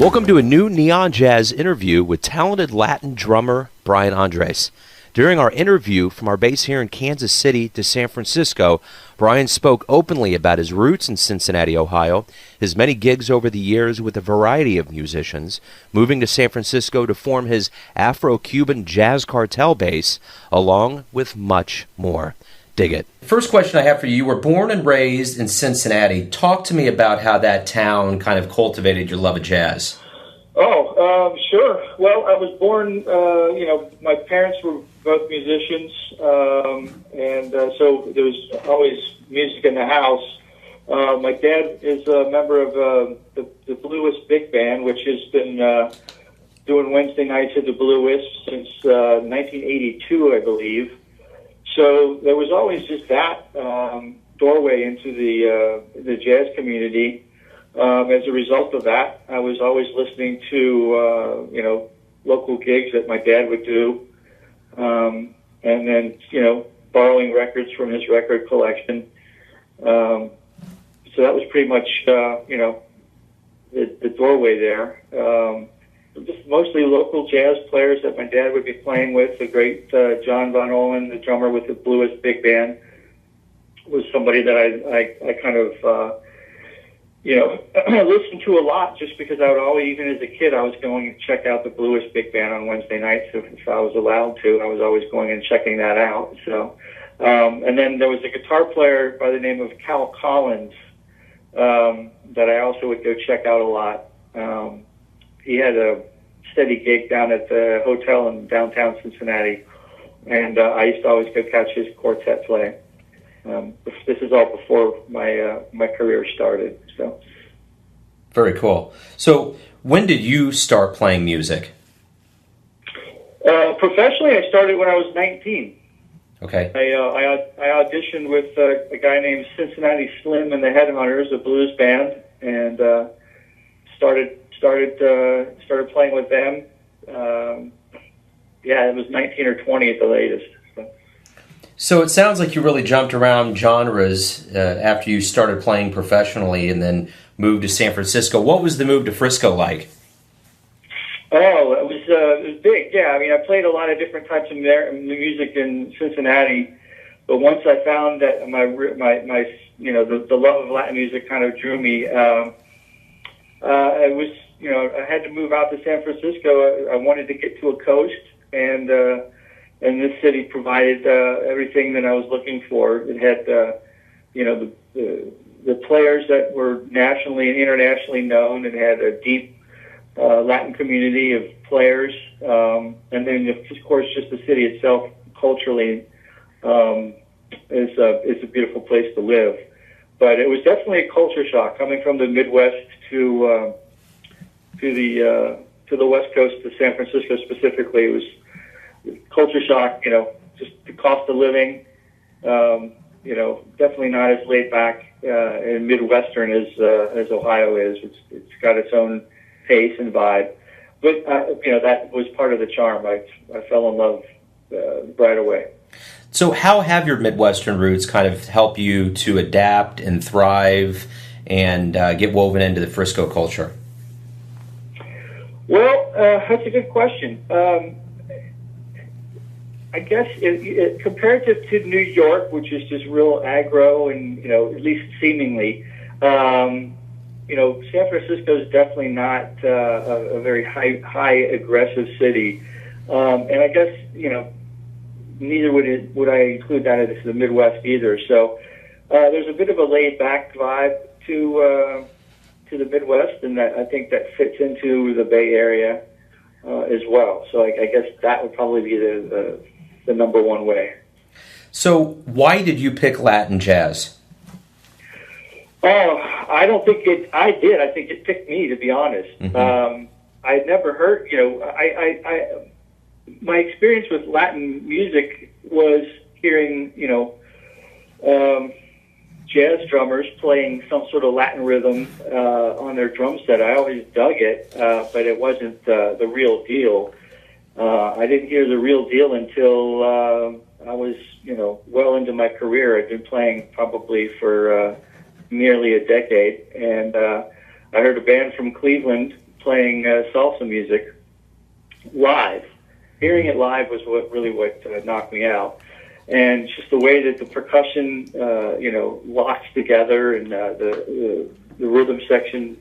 Welcome to a new Neon Jazz interview with talented Latin drummer Brian Andres. During our interview from our base here in Kansas City to San Francisco, Brian spoke openly about his roots in Cincinnati, Ohio, his many gigs over the years with a variety of musicians, moving to San Francisco to form his Afro Cuban Jazz Cartel base, along with much more. Dig it. First question I have for you, you were born and raised in Cincinnati. Talk to me about how that town kind of cultivated your love of jazz. Sure. Well, I was born, my parents were both musicians, so there was always music in the house. My dad is a member of the Bluest Big Band, which has been doing Wednesday nights at the Bluest since 1982, I believe. So there was always just that doorway into the jazz community. As a result of that, I was always listening to local gigs that my dad would do, and then borrowing records from his record collection. So that was pretty much the doorway there. Just mostly local jazz players that my dad would be playing with. The great John Von Olin, the drummer with the Bluest Big Band, was somebody that I kind of listened to a lot, just because I would always, even as a kid, I was going to check out the Bluest Big Band on Wednesday nights if I was allowed to. I was always going and checking that out. So, and then there was a guitar player by the name of Cal Collins that I also would go check out a lot. He had a steady gig down at the hotel in downtown Cincinnati, and I used to always go catch his quartet play. This is all before my career started. So, very cool. So, when did you start playing music? Professionally, I started when I was 19. Okay. I auditioned with a guy named Cincinnati Slim and the Headhunters, a blues band, and started playing with them. It was 19 or 20 at the latest. So it sounds like you really jumped around genres after you started playing professionally and then moved to San Francisco. What was the move to Frisco like? Oh, it was big. Yeah, I mean, I played a lot of different types of music in Cincinnati, but once I found that the love of Latin music kind of drew me, I had to move out to San Francisco. I wanted to get to a coast, and this city provided everything that I was looking for. It had, the players that were nationally and internationally known. It had a deep Latin community of players, and then of course just the city itself culturally is a beautiful place to live. But it was definitely a culture shock coming from the Midwest to the West Coast, to San Francisco specifically. It was culture shock, just the cost of living, definitely not as laid back and Midwestern as Ohio is. It's got its own pace and vibe, but that was part of the charm. I fell in love right away. So how have your Midwestern roots kind of helped you to adapt and thrive and get woven into the Frisco culture? Well, that's a good question. I guess comparative to New York, which is just real aggro and, at least seemingly, San Francisco is definitely not a very high aggressive city. And I guess, neither would I include that as the Midwest either. So there's a bit of a laid back vibe to the Midwest, and I think that fits into the Bay Area as well. So I guess that would probably be the number one way. So why did you pick Latin jazz? Oh, I don't think I did. I think it picked me, to be honest. Mm-hmm. I'd never heard, my experience with Latin music was hearing, jazz drummers playing some sort of Latin rhythm on their drum set. I always dug it, but it wasn't the real deal. I didn't hear the real deal until I was, well into my career. I'd been playing probably for nearly a decade, and I heard a band from Cleveland playing salsa music live. Hearing it live was what knocked me out, and just the way that the percussion, locks together, and the rhythm section,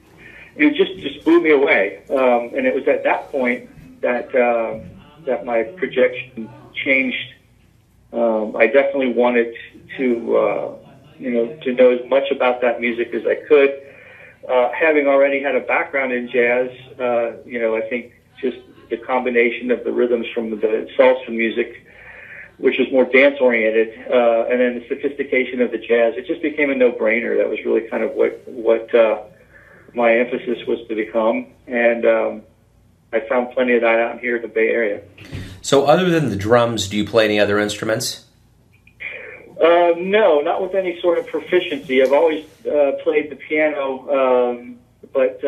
it just blew me away. And it was at that point that my projection changed. I definitely wanted to know as much about that music as I could. Having already had a background in jazz, I think just the combination of the rhythms from the salsa music, which was more dance-oriented, and then the sophistication of the jazz, it just became a no-brainer. That was really kind of what my emphasis was to become, and I found plenty of that out here in the Bay Area. So other than the drums, do you play any other instruments? No, not with any sort of proficiency. I've always played the piano, but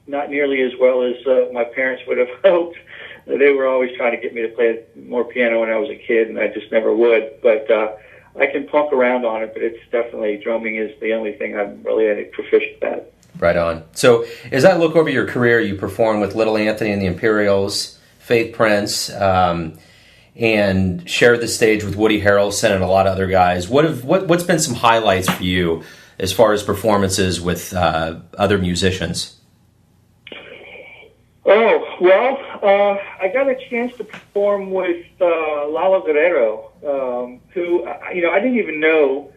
not nearly as well as my parents would have hoped. They were always trying to get me to play more piano when I was a kid, and I just never would. But I can punk around on it, but it's definitely, drumming is the only thing I'm really any proficient at. Right on. So as I look over your career, you performed with Little Anthony and the Imperials, Faith Prince, and shared the stage with Woody Harrelson and a lot of other guys. What's been some highlights for you as far as performances with other musicians? Oh, well, I got a chance to perform with Lalo Guerrero, who, I didn't even know.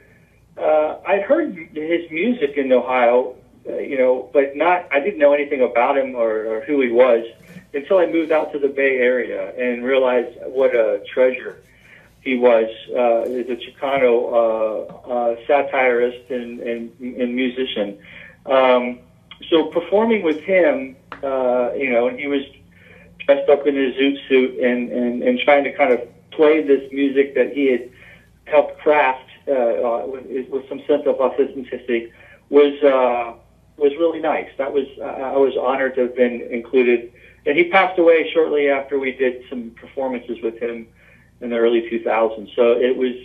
I'd heard his music in Ohio, but I didn't know anything about him or who he was until I moved out to the Bay Area and realized what a treasure he was. He's a Chicano satirist and musician. So performing with him, and he was dressed up in his zoot suit and trying to kind of play this music that he had helped craft with some sense of authenticity was really nice. I was honored to have been included. And he passed away shortly after we did some performances with him in the early 2000s. So it was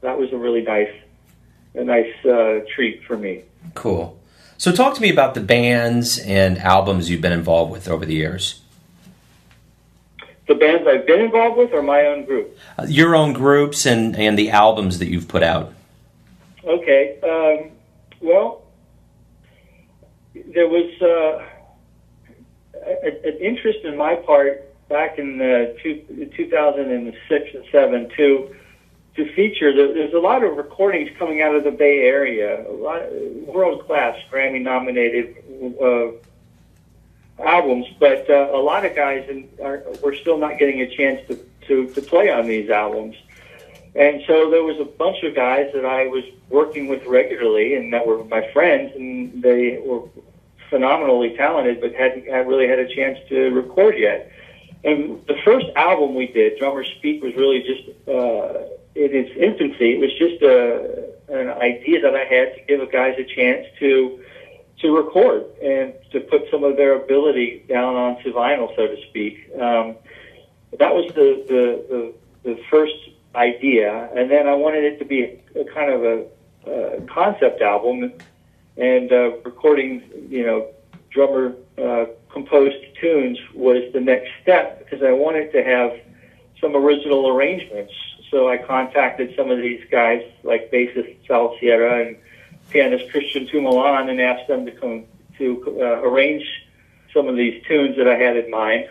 that was a really nice treat for me. Cool. So talk to me about the bands and albums you've been involved with over the years. The bands I've been involved with, or my own group? Your own groups and the albums that you've put out. Okay. Well, there was an interest in my part back in 2006 and 7 to feature. There's a lot of recordings coming out of the Bay Area, a lot of world-class Grammy-nominated albums, but a lot of guys were still not getting a chance to play on these albums. And so there was a bunch of guys that I was working with regularly and that were my friends, and they were phenomenally talented, but hadn't really had a chance to record yet. And the first album we did, Drummers Speak, was really just in its infancy. It was just an idea that I had to give guys a chance to record and to put some of their ability down onto vinyl, so to speak. That was the first idea, and then I wanted it to be a kind of a concept album, and recording, drummer composed tunes was the next step, because I wanted to have some original arrangements. So I contacted some of these guys, like bassist Sal Sierra and pianist Christian Tumalan, and asked them to come to arrange some of these tunes that I had in mind.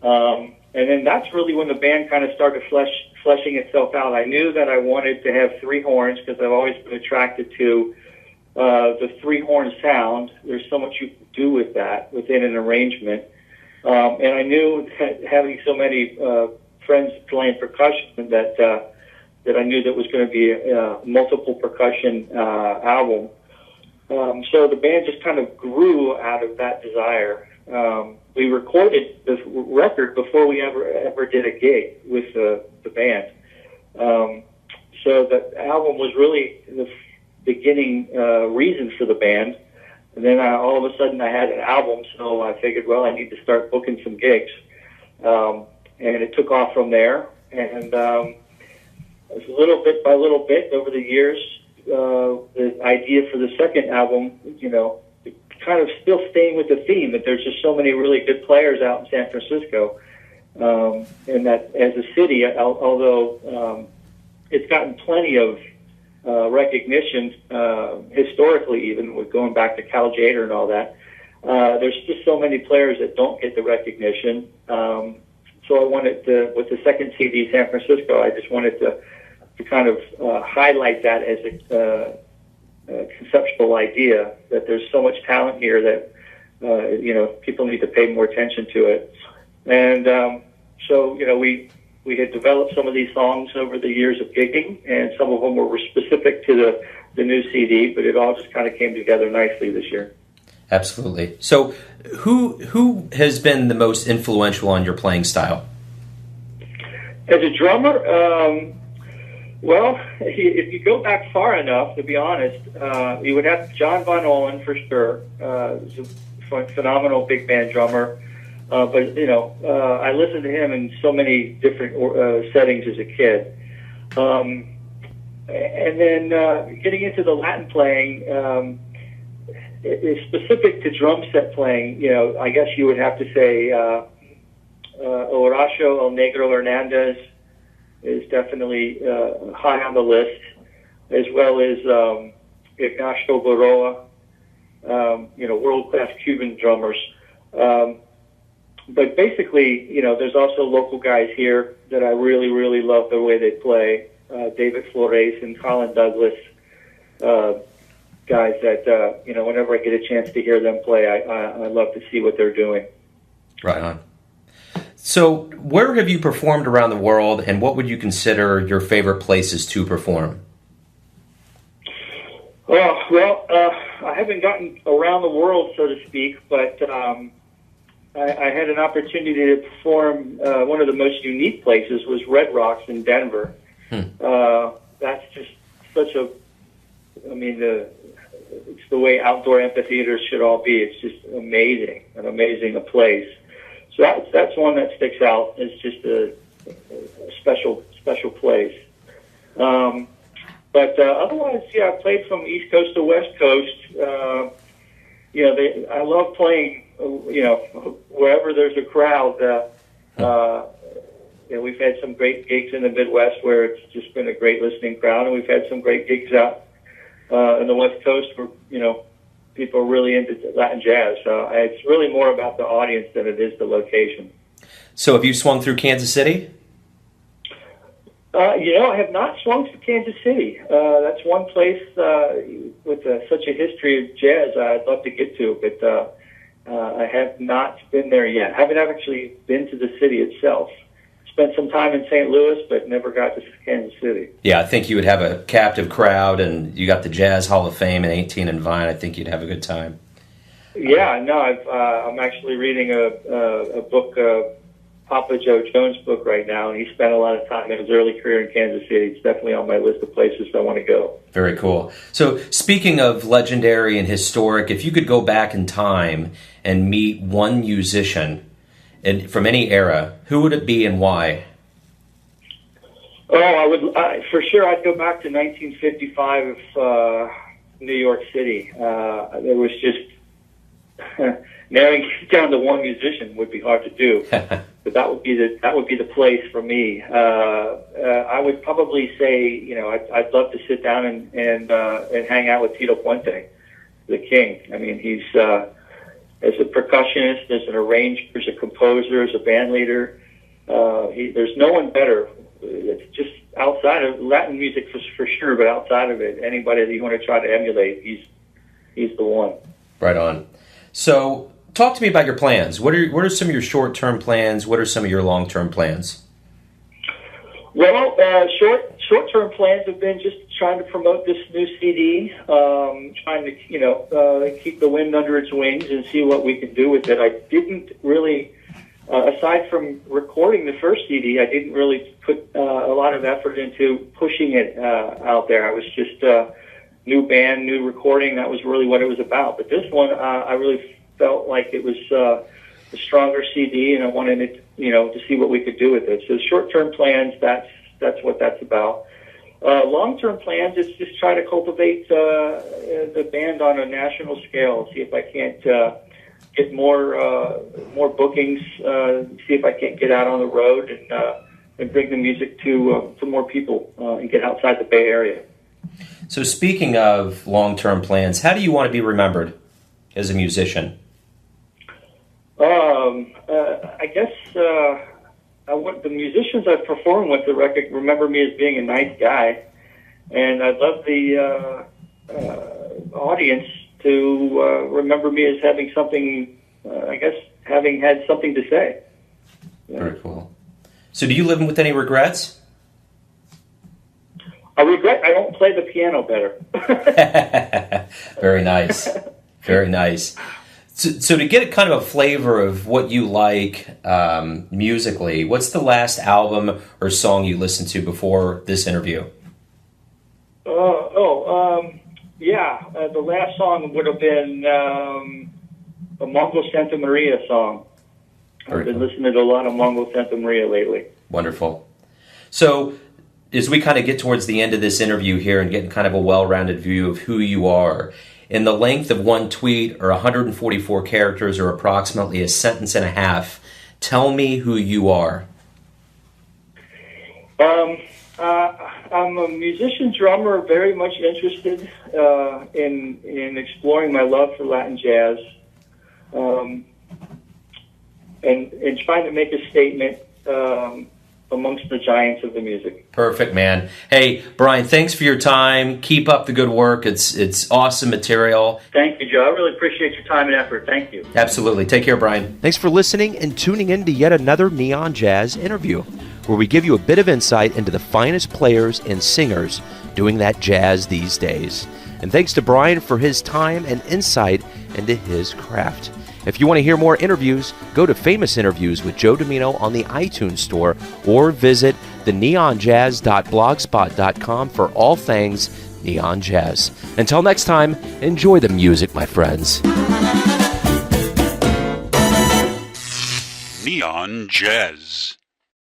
And then that's really when the band kind of started fleshing itself out. I knew that I wanted to have three horns, because I've always been attracted to the three-horn sound. There's so much you can do with that within an arrangement. And I knew that having so many friends playing percussion that I knew that was going to be a multiple percussion album. So the band just kind of grew out of that desire. We recorded the record before we ever did a gig with the band. So the album was really the beginning reason for the band. And then all of a sudden I had an album, so I figured, well, I need to start booking some gigs. And it took off from there. And little bit by little bit over the years, the idea for the second album, kind of still staying with the theme that there's just so many really good players out in San Francisco, and that as a city, although it's gotten plenty of recognition historically, even with going back to Cal Tjader and all that, there's just so many players that don't get the recognition. So I wanted to, with the second CD, San Francisco, I just wanted to kind of highlight that as a conceptual idea, that there's so much talent here that people need to pay more attention to it. And so we had developed some of these songs over the years of gigging, and some of them were specific to the new CD, but it all just kind of came together nicely this year. Absolutely. So who has been the most influential on your playing style? As a drummer, well, if you go back far enough, to be honest, you would have John Von Ohlen for sure. He's a phenomenal big band drummer. But I listened to him in so many different settings as a kid. And then getting into the Latin playing, it's specific to drum set playing. I guess you would have to say Horacio El Negro Hernandez is definitely high on the list, as well as Ignacio Baroa, world-class Cuban drummers. But basically, there's also local guys here that I really, really love the way they play. David Flores and Colin Douglas, guys that, whenever I get a chance to hear them play, I love to see what they're doing. Right on. So where have you performed around the world, and what would you consider your favorite places to perform? Well, I haven't gotten around the world, so to speak, but I had an opportunity to perform. One of the most unique places was Red Rocks in Denver. That's just such it's the way outdoor amphitheaters should all be. It's just an amazing place. So that's one that sticks out. It's just a special place. But otherwise, yeah, I played from East Coast to West Coast. I love playing. Wherever there's a crowd. We've had some great gigs in the Midwest where it's just been a great listening crowd, and we've had some great gigs out in the West Coast where people are really into Latin jazz. So it's really more about the audience than it is the location. So have you swung through Kansas City? I have not swung through Kansas City. That's one place with such a history of jazz I'd love to get to, but I have not been there yet. I haven't actually been to the city itself. Spent some time in St. Louis, but never got to Kansas City. Yeah, I think you would have a captive crowd, and you got the Jazz Hall of Fame and 18 and Vine. I think you'd have a good time. Yeah, no, I'm actually reading a book, Papa Joe Jones' book right now, and he spent a lot of time in his early career in Kansas City. It's definitely on my list of places I want to go. Very cool. So speaking of legendary and historic, if you could go back in time and meet one musician from any era, who would it be and why? Oh, I would for sure. I'd go back to 1955 New York City. There was just narrowing down to one musician would be hard to do, but that would be the place for me. I would probably say, I'd love to sit down and hang out with Tito Puente, the king. I mean, he's as a percussionist, as an arranger, as a composer, as a band leader. There's no one better. It's just outside of Latin music for sure, but outside of it, anybody that you want to try to emulate, he's the one. Right on. So, talk to me about your plans. What are some of your short-term plans? What are some of your long-term plans? Well, short-term plans have been just trying to promote this new CD, trying to keep the wind under its wings and see what we can do with it. I didn't really, aside from recording the first CD, I didn't really put a lot of effort into pushing it out there. I was just new band, new recording. That was really what it was about. But this one, I really felt like it was a stronger CD, and I wanted it, to see what we could do with it. So short-term plans, that's what that's about. Long-term plans is just try to cultivate the band on a national scale. See if I can't get more bookings. See if I can't get out on the road and bring the music to more people and get outside the Bay Area. So speaking of long-term plans, how do you want to be remembered as a musician? I guess I want the musicians I've performed with to remember me as being a nice guy, and I'd love the audience to remember me as having something. I guess having had something to say. Yeah. Very cool. So, do you live with any regrets? I regret I don't play the piano better. Very nice. Very nice. So to get kind of a flavor of what you like musically, what's the last album or song you listened to before this interview? The last song would have been a Mongo Santa Maria song. I've been listening to a lot of Mongo Santa Maria lately. Wonderful. So as we kind of get towards the end of this interview here and getting kind of a well-rounded view of who you are, in the length of one tweet or 144 characters or approximately a sentence and a half, tell me who you are. I'm a musician drummer, very much interested in exploring my love for Latin jazz, and trying to make a statement amongst the giants of the music. Perfect, man. Hey, Brian, thanks for your time. Keep up the good work. It's awesome material. Thank you, Joe. I really appreciate your time and effort. Thank you. Absolutely. Take care, Brian. Thanks for listening and tuning in to yet another Neon Jazz interview, where we give you a bit of insight into the finest players and singers doing that jazz these days. And thanks to Brian for his time and insight into his craft. If you want to hear more interviews, go to Famous Interviews with Joe Domino on the iTunes Store or visit theneonjazz.blogspot.com for all things Neon Jazz. Until next time, enjoy the music, my friends. Neon Jazz.